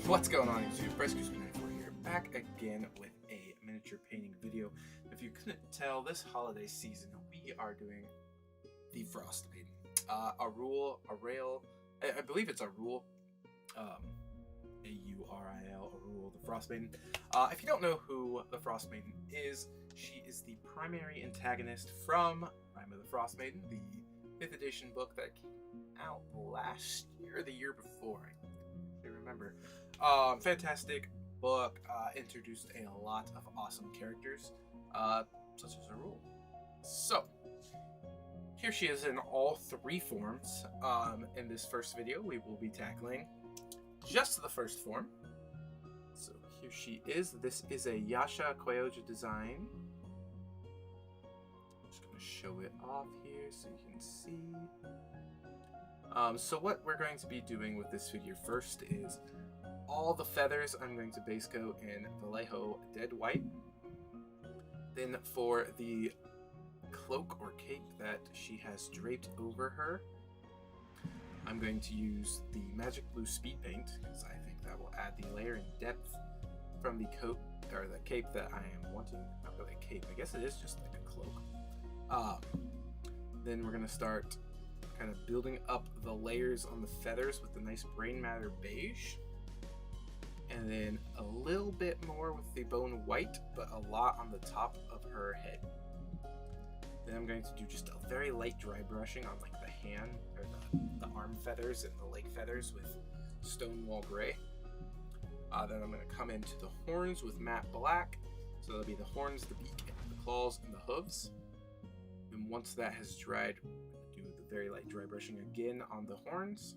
What's going on YouTube? Prescrew94 here, back again with a miniature painting video. If you couldn't tell, this holiday season we are doing the Frost Maiden. Auril, I believe it's Auril, A-U-R-I-L, Auril the Frost Maiden. If you don't know who the Frost Maiden is, she is the primary antagonist from Auril the Frost Maiden, the 5th edition book that came out last year or the year before. I remember. Fantastic book, introduced a lot of awesome characters, such as Auril. So, here she is in all three forms. In this first video, we will be tackling just the first form. So, here she is. This is a Yasashii Kyojin design. I'm just going to show it off here so you can see. So what we're going to be doing with this figure first is all the feathers I'm going to base coat in Vallejo Dead White. Then for the cloak or cape that she has draped over her, I'm going to use the Magic Blue Speed Paint because I think that will add the layer and depth from the coat or the cape that I am wanting. Not really a cape, I guess it is just like a cloak. Then we're going to start kind of building up the layers on the feathers with the nice brain matter beige, and then a little bit more with the bone white, but a lot on the top of her head. Then I'm going to do just a very light dry brushing on like the hand or the arm feathers and the leg feathers with Stonewall Gray. Then I'm going to come into the horns with matte black, so that'll be the horns, the beak, the claws, and the hooves. And once that has dried, very light dry brushing again on the horns,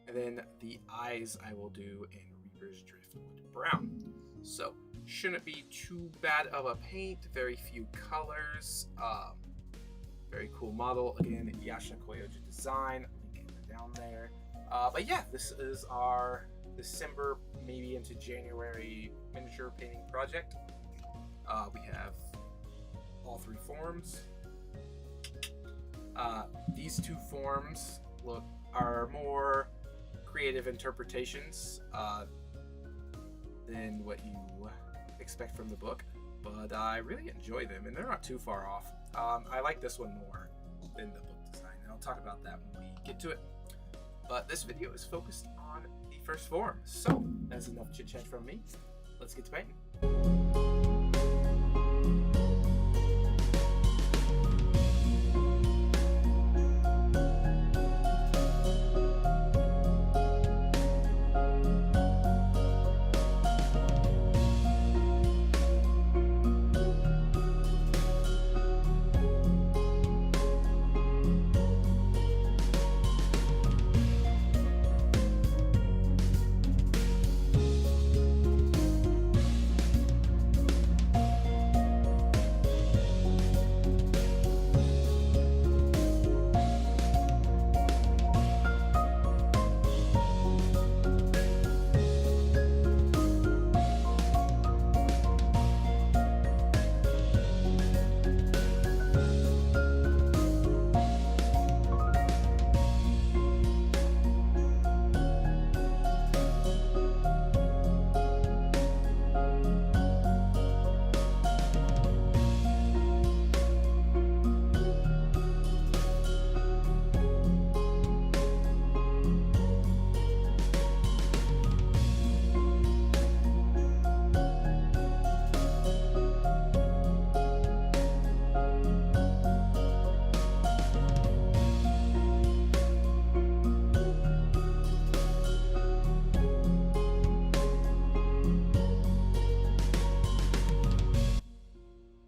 and then the eyes I will do in Reaper's Driftwood Brown. So shouldn't be too bad of a paint, very few colors, very cool model. Again, Yasashii Kyojin design, link it down there. But yeah, this is our December, maybe into January miniature painting project. We have all three forms. These two forms are more creative interpretations than what you expect from the book, but I really enjoy them, and they're not too far off. I like this one more than the book design, and I'll talk about that when we get to it. But this video is focused on the first form, so that's enough chit-chat from me. Let's get to painting.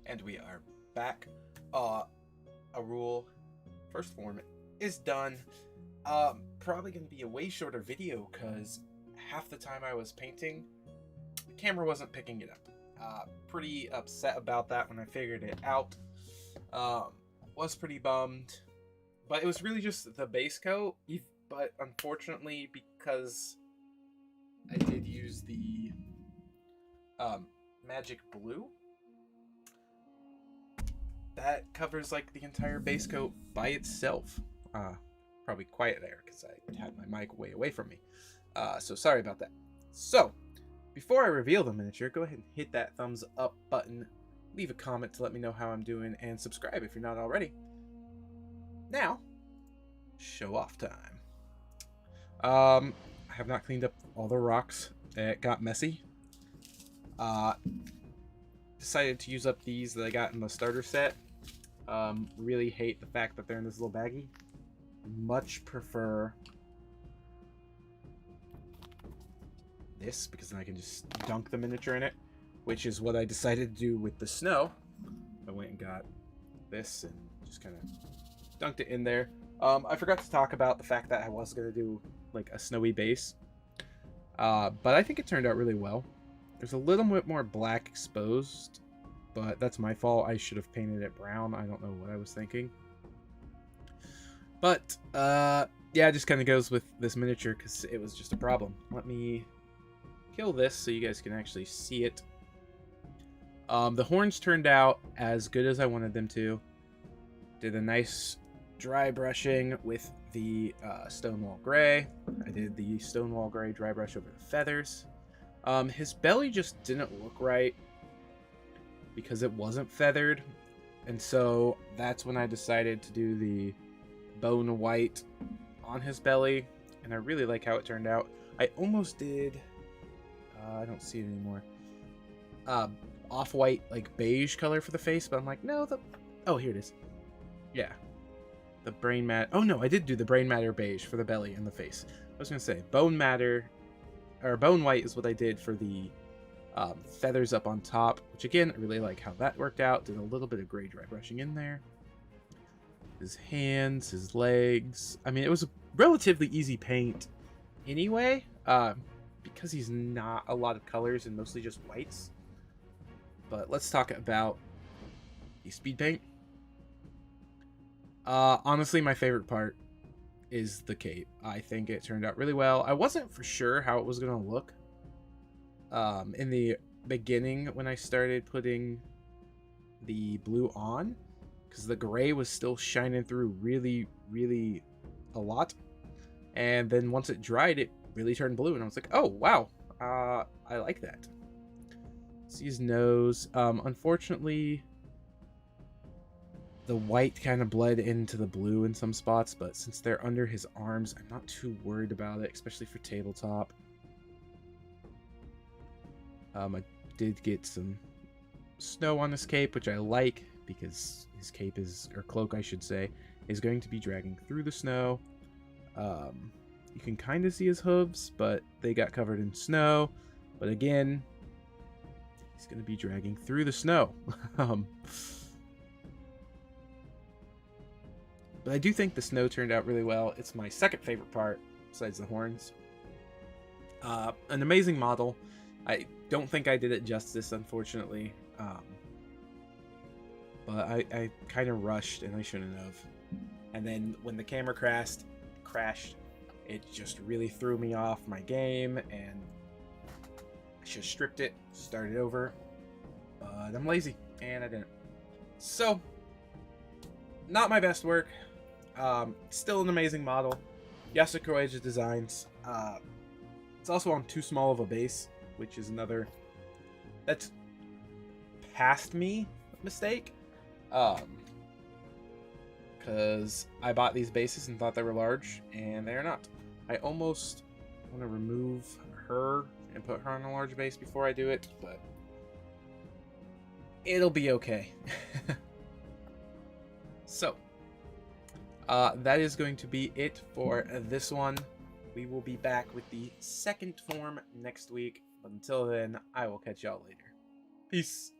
And we are back. Auril first form is done. Probably gonna be a way shorter video because half the time I was painting, the camera wasn't picking it up. Pretty upset about that when I figured it out. Was pretty bummed, but it was really just the base coat. But unfortunately, because I did use the magic blue, that covers like the entire base coat by itself. Probably quiet there because I had my mic way away from me. So sorry about that. So, before I reveal the miniature, go ahead and hit that thumbs up button, leave a comment to let me know how I'm doing, and subscribe if you're not already. Now, show off time. I have not cleaned up all the rocks. It got messy. Decided to use up these that I got in the starter set. Really hate the fact that they're in this little baggie. Much prefer this because then I can just dunk the miniature in it, which is what I decided to do with the snow. I went and got this and just kind of dunked it in there. I forgot to talk about the fact that I was going to do like a snowy base, but I think it turned out really well. There's a little bit more black exposed, but that's my fault. I should have painted it brown. I don't know what I was thinking. But, yeah, it just kind of goes with this miniature because it was just a problem. Let me kill this so you guys can actually see it. The horns turned out as good as I wanted them to. Did a nice dry brushing with the Stonewall Gray. I did the Stonewall Gray dry brush over the feathers. His belly just didn't look right because it wasn't feathered, and so that's when I decided to do the bone white on his belly, and I really like how it turned out. I almost did I don't see it anymore, off-white, like beige color for the face, but I'm like, no, oh, here it is. Yeah, the brain matter. Oh no, I did do the brain matter beige for the belly and the face. I was gonna say bone matter or bone white is what I did for the feathers up on top, which again, I really like how that worked out. Did a little bit of gray dry brushing in there. His hands, his legs. I mean, it was a relatively easy paint anyway, because he's not a lot of colors and mostly just whites. But let's talk about the speed paint. Honestly, my favorite part is the cape. I think it turned out really well. I wasn't for sure how it was going to look in the beginning when I started putting the blue on, because the gray was still shining through really, really a lot. And then once it dried, it really turned blue, and I was like, oh, wow, I like that. See his nose. Unfortunately, the white kind of bled into the blue in some spots, but since they're under his arms, I'm not too worried about it, especially for tabletop. I did get some snow on his cape, which I like, because his cape is, or cloak I should say, is going to be dragging through the snow. You can kind of see his hooves, but they got covered in snow. But again, he's going to be dragging through the snow. But I do think the snow turned out really well. It's my second favorite part, besides the horns. An amazing model. I don't think I did it justice, unfortunately. But I kind of rushed, and I shouldn't have. And then when the camera crashed, it just really threw me off my game, and I should have stripped it, started over. But I'm lazy, and I didn't. So, not my best work. Still an amazing model. Yasashii Kyojin designs. It's also on too small of a base, which is another that's past me mistake. Because I bought these bases and thought they were large, and they are not. I almost want to remove her and put her on a large base before I do it, but it'll be okay. So, that is going to be it for this one. We will be back with the second form next week, but until then, I will catch y'all later. Peace.